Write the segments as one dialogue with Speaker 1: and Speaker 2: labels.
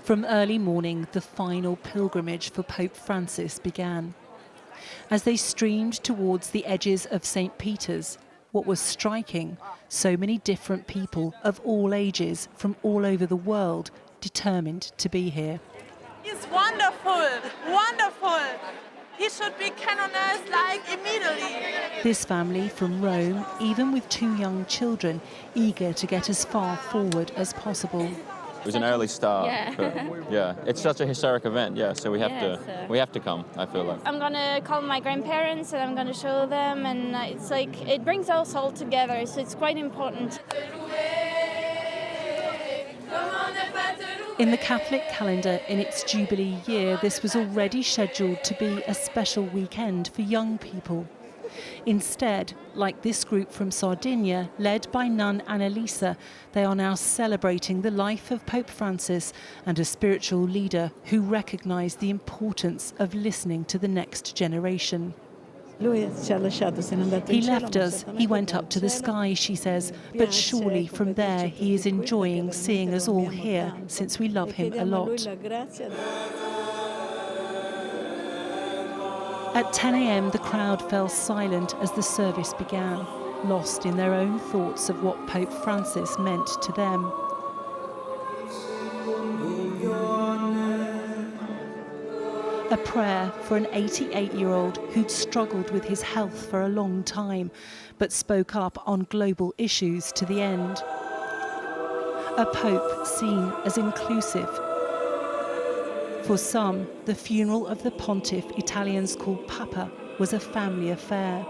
Speaker 1: From early morning, the final pilgrimage for Pope Francis began. As they streamed towards the edges of St. Peter's, what was striking, so many different people of all ages from all over the world determined to be here.
Speaker 2: He's wonderful, wonderful. He should be canonized like immediately.
Speaker 1: This family from Rome, even with 2 young children, eager to get as far forward as possible.
Speaker 3: It was an early start, but yeah, it's such a historic event, so we have to come, I feel like.
Speaker 4: I'm gonna call my grandparents and I'm gonna show them, and it's like, it brings us all together, so it's quite important.
Speaker 1: In the Catholic calendar, in its Jubilee year, this was already scheduled to be a special weekend for young people. Instead, like this group from Sardinia, led by nun Annalisa, they are now celebrating the life of Pope Francis and a spiritual leader who recognised the importance of listening to the next generation. He left us, he went up to the sky, she says, but surely from there he is enjoying seeing us all here, since we love him a lot. At 10 a.m, the crowd fell silent as the service began, lost in their own thoughts of what Pope Francis meant to them. A prayer for an 88-year-old who'd struggled with his health for a long time, but spoke up on global issues to the end. A pope seen as inclusive. For some, the funeral of the pontiff Italians call Papa was a family affair.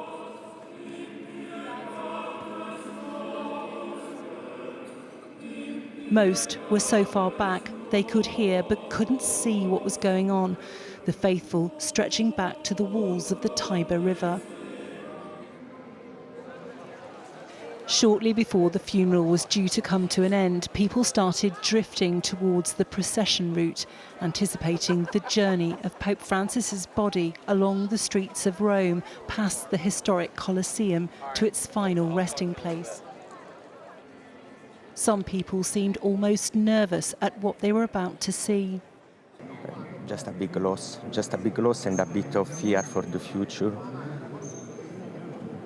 Speaker 1: Most were so far back they could hear but couldn't see what was going on, the faithful stretching back to the walls of the Tiber River. Shortly before the funeral was due to come to an end, people started drifting towards the procession route, anticipating the journey of Pope Francis's body along the streets of Rome, past the historic Colosseum to its final resting place. Some people seemed almost nervous at what they were about to see.
Speaker 5: Just a big loss and a bit of fear for the future.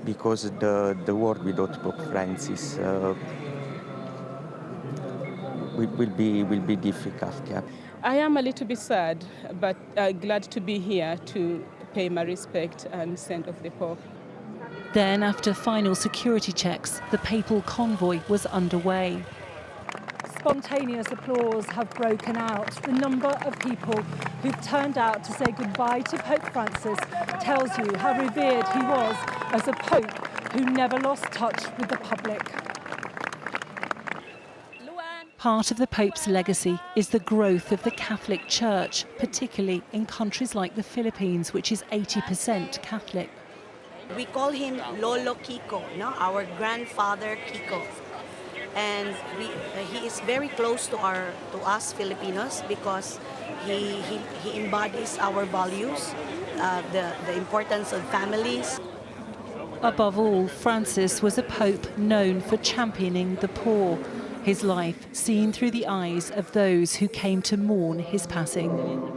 Speaker 5: Because the world without Pope Francis will be difficult. Yeah.
Speaker 6: I am a little bit sad, but glad to be here to pay my respect and send off the Pope.
Speaker 1: Then, after final security checks, the papal convoy was underway.
Speaker 7: Spontaneous applause have broken out. The number of people who've turned out to say goodbye to Pope Francis tells you how revered he was as a pope who never lost touch with the public.
Speaker 1: Part of the Pope's legacy is the growth of the Catholic Church, particularly in countries like the Philippines, which is 80% Catholic.
Speaker 8: We call him Lolo Kiko, no? Our grandfather Kiko. And he is very close to us Filipinos because he embodies our values, the importance of families.
Speaker 1: Above all, Francis was a pope known for championing the poor, his life seen through the eyes of those who came to mourn his passing.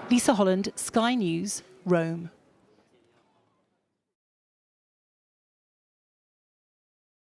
Speaker 1: Lisa Holland, Sky News, Rome.